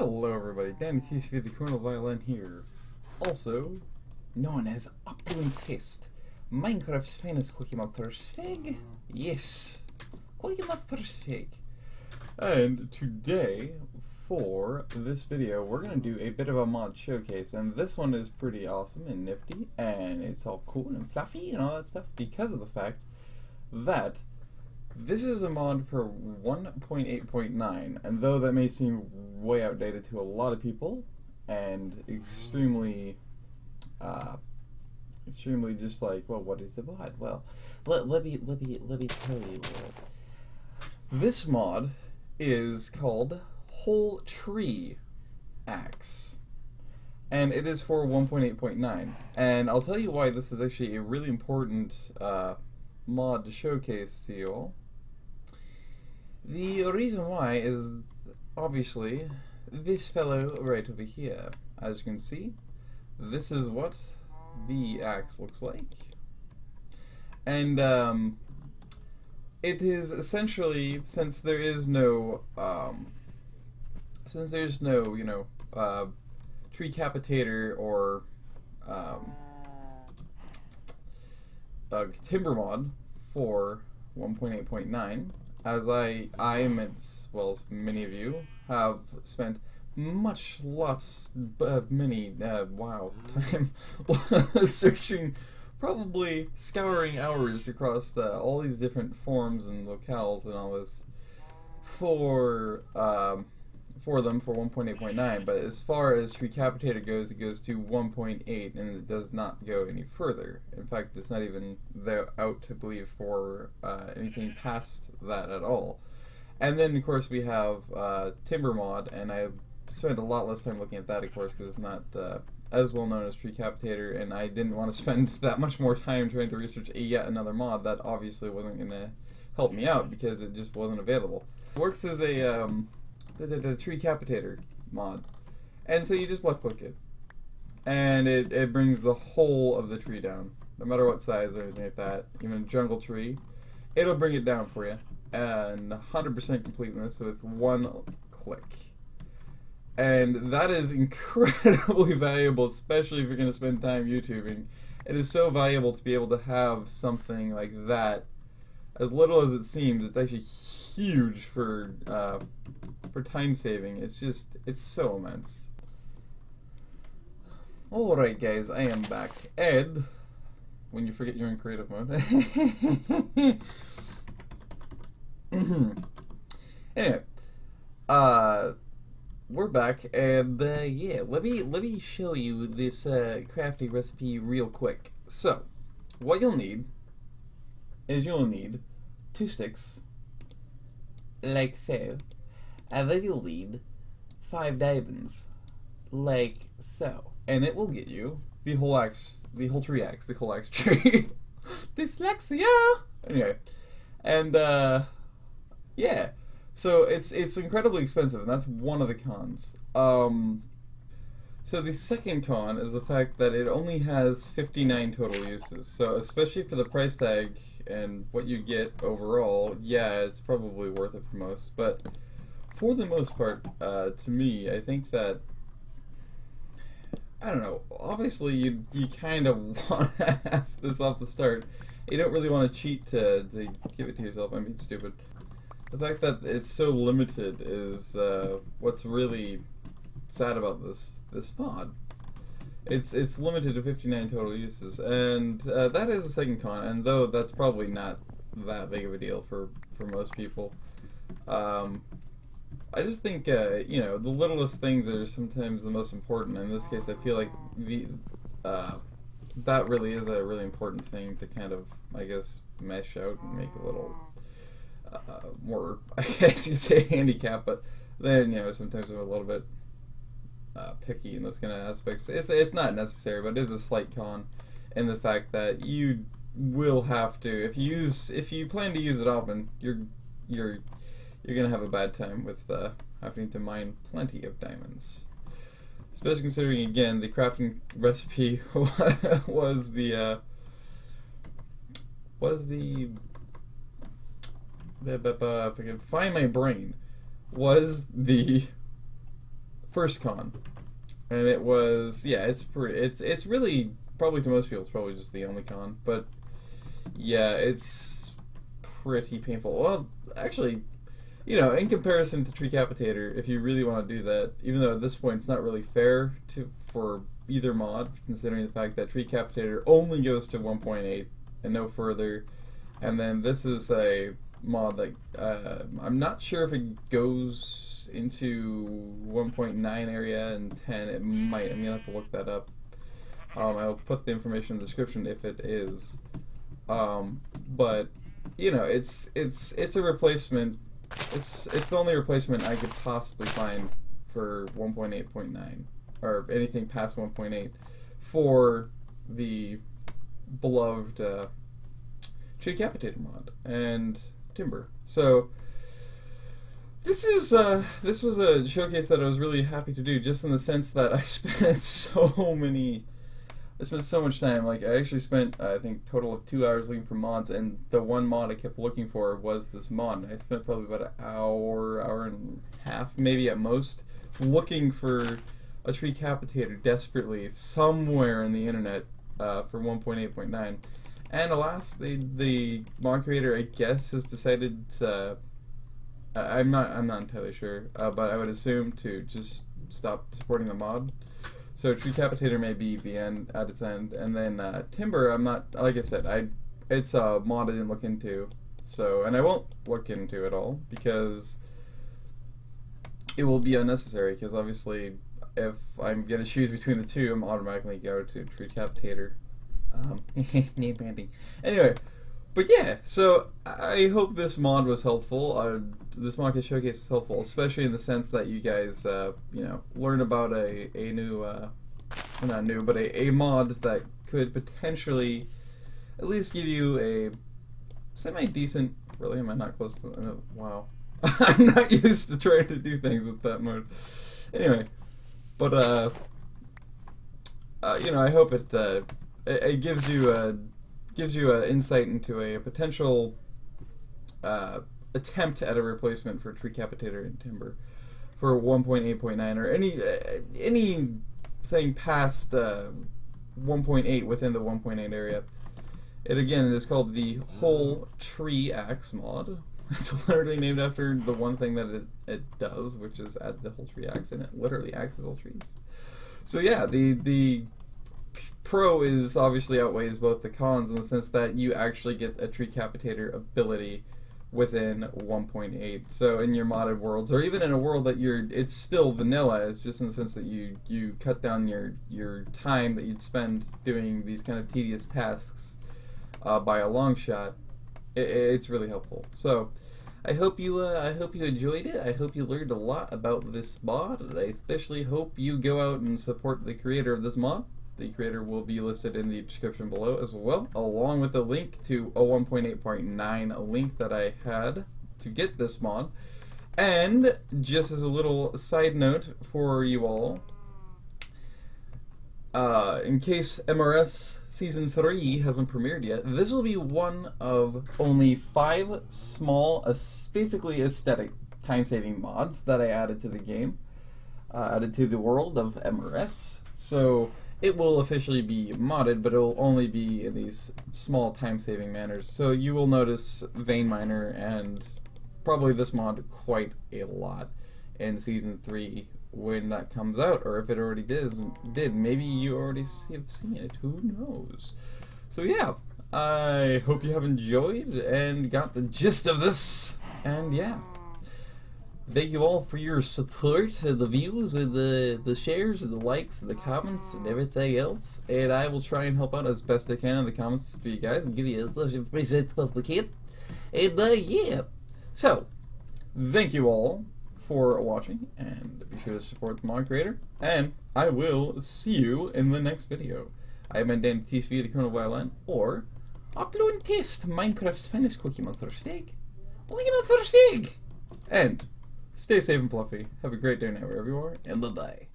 Hello everybody, Dan TCVGaming here, also known as OpplundTest, Minecraft's finest cookie monster fig. Yes, cookie monster fig. And today, for this video, we're going to do a bit of a mod showcase, and this one is pretty awesome and nifty, and it's all cool and fluffy and all that stuff because of the fact that this is a mod for 1.8.9, and though that may seem way outdated to a lot of people, and extremely just like, well, what is the mod? Well, let me tell you. This mod is called Whole Tree Axe, and it is for 1.8.9, and I'll tell you why this is actually a really important mod to showcase to you all. The reason why is obviously this fellow right over here. As you can see, this is what the axe looks like, and it is essentially, since there's no Treecapitator or Timber mod for 1.8.9, as I am, as well as many of you, have spent many time searching, probably scouring hours across all these different forums and locales and all this for them for 1.8.9, but as far as Treecapitator goes, it goes to 1.8 and it does not go any further. In fact, it's not even out, I believe, for anything past that at all. And then, of course, we have Timber mod, and I spent a lot less time looking at that, of course, because it's not as well known as Treecapitator, and I didn't want to spend that much more time trying to research yet another mod that obviously wasn't going to help me out because it just wasn't available. It works as a the Treecapitator mod, and so you just left click it, and it brings the whole of the tree down, no matter what size or anything like that. Even a jungle tree, it'll bring it down for you, and 100% completeness with one click. And that is incredibly valuable, especially if you're going to spend time YouTubing. It is so valuable to be able to have something like that. As little as it seems, it's actually huge for time saving. It's so immense. Alright guys, I am back. Ed, when you forget you're in creative mode. Anyway, we're back, and yeah, let me show you this crafting recipe real quick. So, what you'll need is 2 sticks, like so, and then you'll need 5 diamonds, like so, and it will get you the whole tree axe, the whole axe tree. Dyslexia. Anyway, and yeah. So it's incredibly expensive, and that's one of the cons. So the second con is the fact that it only has 59 total uses. So especially for the price tag and what you get overall, yeah, it's probably worth it for most. But for the most part, to me, I think that, I don't know, obviously you kind of want to have this off the start. You don't really want to cheat to give it to yourself. I mean, stupid. The fact that it's so limited is what's really sad about this mod. It's limited to 59 total uses, and that is a second con. And though that's probably not that big of a deal for most people, I just think you know, the littlest things are sometimes the most important. In this case, I feel like that really is a really important thing to kind of, I guess, mesh out and make a little more, I guess you'd say, handicap, but then, you know, sometimes I'm a little bit picky in those kind of aspects. It's not necessary, but it is a slight con in the fact that you will have to, if you plan to use it often, you're gonna have a bad time with having to mine plenty of diamonds. Especially considering, again, the crafting recipe was the if I can find my brain, was the first con, and it was, yeah, it's really, probably to most people, it's probably just the only con, but yeah, it's pretty painful. Well, actually, you know, in comparison to Treecapitator, if you really want to do that, even though at this point it's not really fair for either mod, considering the fact that Treecapitator only goes to 1.8 and no further, and then this is a mod that I'm not sure if it goes into 1.9 area and 10. It might. I'm gonna have to look that up. I'll put the information in the description if it is. But you know, it's a replacement. It's the only replacement I could possibly find for 1.8.9 or anything past 1.8 for the beloved Treecapitator mod and Timber. So this was a showcase that I was really happy to do, just in the sense that I spent so much time. Like, I actually spent, I think, total of 2 hours looking for mods, and the one mod I kept looking for was this mod. I spent probably about an hour and a half, maybe at most, looking for a Treecapitator desperately somewhere in the internet for 1.8.9. And alas, the mod creator, I guess, has decided to, I'm not entirely sure, but I would assume to just stop supporting the mod. So Treecapitator may be at its end, and then Timber, I'm not, like I said, it's a mod I didn't look into, so, and I won't look into at all, because it will be unnecessary, because obviously, if I'm going to choose between the two, I'm automatically go to Treecapitator. Name branding. Anyway, but yeah, so I hope this mod was helpful. This mod showcase was helpful, especially in the sense that you guys, you know, learn about a new, not new, but a mod that could potentially at least give you a semi-decent. Really, am I not close to? Wow, I'm not used to trying to do things with that mode. Anyway, but you know, I hope it gives you an insight into a potential attempt at a replacement for Treecapitator and Timber for 1.8.9 or anything past 1.8 within the 1.8 area. It is called the Whole Tree Axe mod. It's literally named after the one thing that it does, which is add the whole tree axe, and it literally axes all trees. So yeah, the pro is obviously outweighs both the cons in the sense that you actually get a Treecapitator ability within 1.8. So in your modded worlds, or even in a world that it's still vanilla, it's just in the sense that you cut down your time that you'd spend doing these kind of tedious tasks by a long shot. It's really helpful. So I hope you enjoyed it. I hope you learned a lot about this mod, and I especially hope you go out and support the creator of this mod. The creator will be listed in the description below as well, along with a link to a 1.8.9 link that I had to get this mod. And just as a little side note for you all, in case MRS Season 3 hasn't premiered yet, this will be one of only 5 small, basically aesthetic time-saving mods that I added to the game, added to the world of MRS. So it will officially be modded, but it will only be in these small time-saving manners. So you will notice Vein Miner and probably this mod quite a lot in Season 3 when that comes out, or if it already did. Maybe you already have seen it. Who knows? So yeah, I hope you have enjoyed and got the gist of this. And yeah, thank you all for your support and the views and the shares and the likes and the comments and everything else. And I will try and help out as best I can in the comments for you guys and give you as much information as possible can. And yeah, so thank you all for watching, and be sure to support the mod creator, and I will see you in the next video. I have been Dan, TCVGaming, or OpplundTest, Minecraft's finest Cookie Monster Steak. And stay safe and fluffy. Have a great day now wherever you are, and bye-bye.